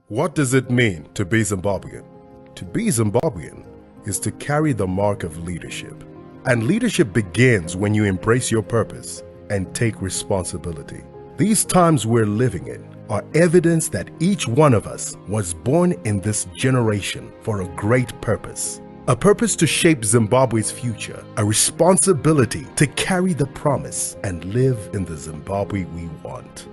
What does it mean to be Zimbabwean? To be Zimbabwean is to carry the mark of leadership. And leadership begins when you embrace your purpose and take responsibility. These times we're living in are evidence that each one of us was born in this generation for a great purpose. A purpose to shape Zimbabwe's future, a responsibility to carry the promise and live in the Zimbabwe we want.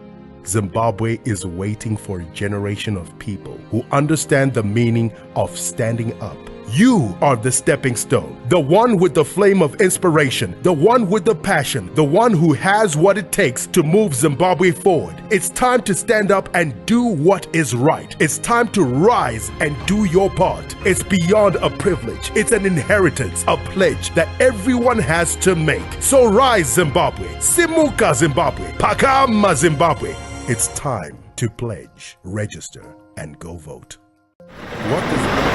Zimbabwe is waiting for a generation of people who understand the meaning of standing up. You are the stepping stone, the one with the flame of inspiration, the one with the passion, the one who has what it takes to move Zimbabwe forward. It's time to stand up and do what is right. It's time to rise and do your part. It's beyond a privilege. It's an inheritance, a pledge that everyone has to make. So rise, Zimbabwe. Simuka, Zimbabwe. Pakama, Zimbabwe. It's time to pledge, register, and go vote. What does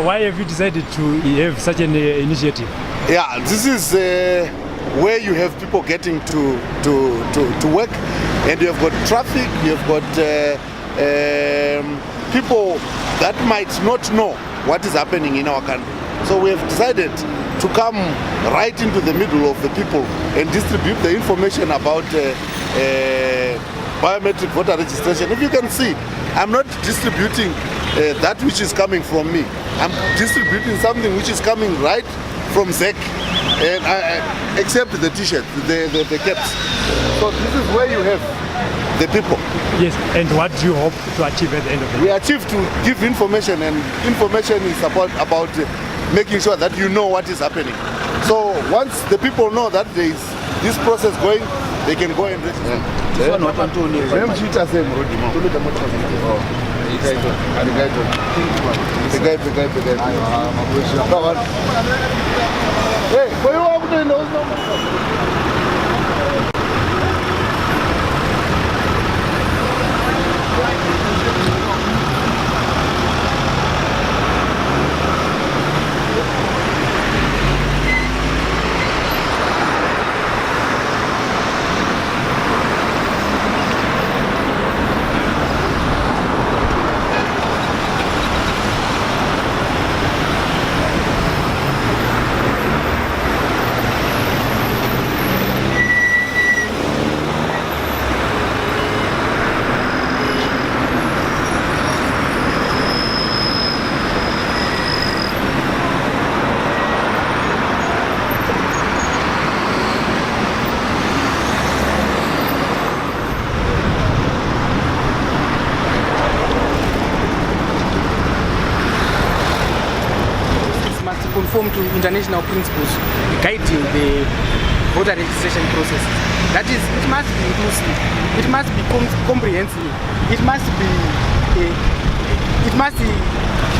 Why have you decided to have such an initiative? Yeah, this is where you have people getting to work, and you have got traffic, you have got people that might not know what is happening in our country. So we have decided to come right into the middle of the people and distribute the information about biometric voter registration. If you can see, I'm not distributing that which is coming from me. I'm distributing something which is coming right from ZEC, and except the t-shirt, the caps. So this is where you have the people. Yes, and what do you hope to achieve at the end of the day? We achieve to give information, and information is about making sure that you know what is happening. So once the people know that there is this process going, they can go and register. to international principles guiding the voter registration process. That is, it must be inclusive, it must be comprehensive, it must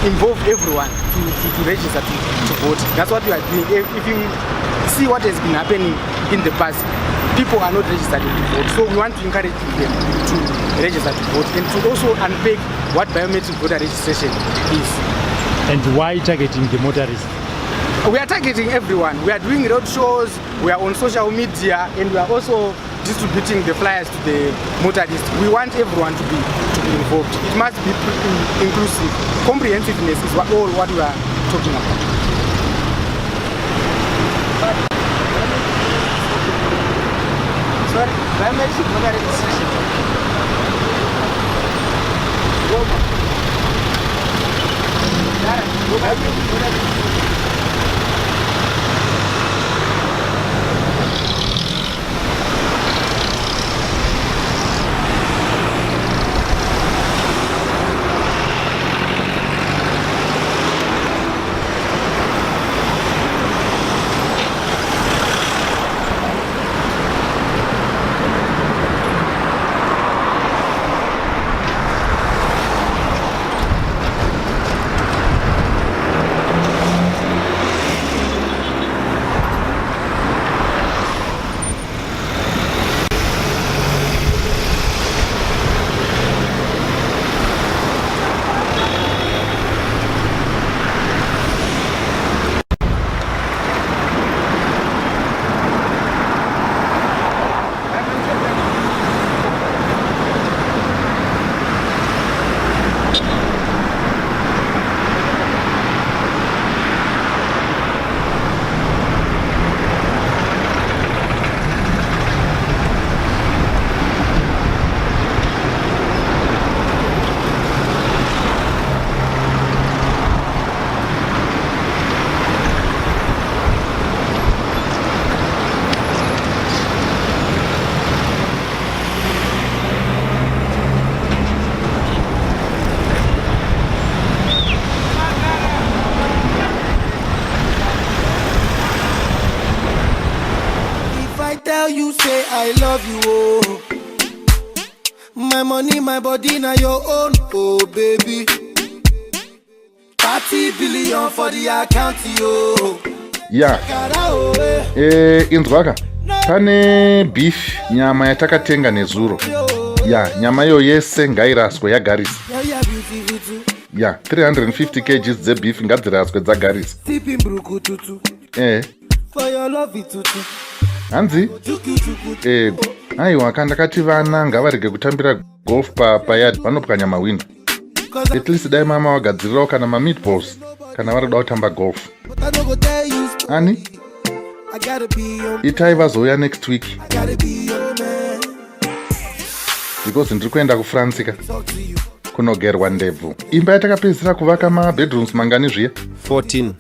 involve everyone to register to vote. That's what we are doing. If you see what has been happening in the past, people are not registered to vote. So we want to encourage them to register to vote and to also unpack what biometric voter registration is. And why targeting the motorists? We are targeting everyone. We are doing road shows, we are on social media, and we are also distributing the flyers to the motorists. We want everyone to be involved. It must be inclusive. Comprehensiveness is what we are talking about. Sorry, biometric voter registration. You say I love you, oh. My money, my body, now your own, oh baby. 30 billion for the account, yo. Yeah. Inzwaka. Pane beef nyama yatakatenga nezuro. Yeah, nyama yo yese ngairaswe yagarisi. Yeah, 350 kg ze beef ngadziraswe dzagarisi. For your love tutu. Hanzi? Aiwa kandakati vana ngavarege kutambira golf payard vanopwanya mawindo. At least dai mama wagadzirirawo kana meatballs kana varikuda kutamba golf. Ani? Itai vazouya next week. Because ndiri kuenda kufransika kunogerwa ndebvu. Imba yatakapedzisira kuvaka mabedrooms mangani zviya? 14.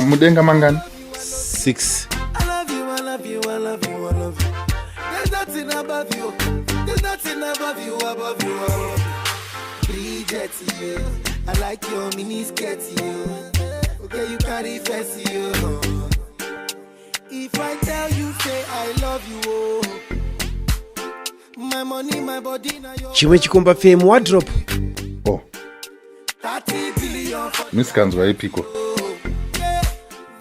Mudenga mangani? 6. There's nothing above you. There's nothing above you, above you, above you. Bridget, you. I like your mini skirt, you. Okay, you carry fancy, you. If I tell you, say I love you, oh. My money, my body, now your... Chimwe chikomba fame wardrobe. Oh. 30 billion for... Misikanzwa ipiko.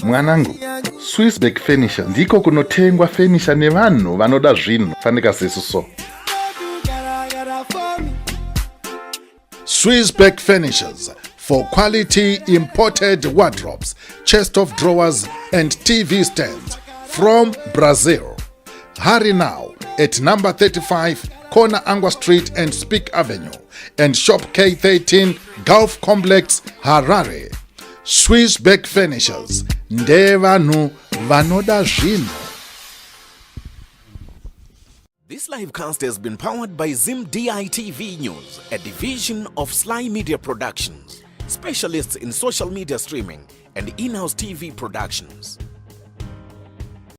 Mwanangu, Swissbeck Furniture ndiko kunotengwa furniture nevanhu vanoda zvinhu fanika sesu so. Swissbeck Furnitures for quality imported wardrobes, chest of drawers and TV stands from Brazil. Hurry now at number 35 Corner Angwa Street and Speak Avenue and shop K13 Gulf Complex, Harare. Swissbeck Furnitures, ndevanu vanoda zvinhu. This livecast has been powered by Zim DITV News, a division of Sly Media Productions, specialists in social media streaming and in-house TV productions.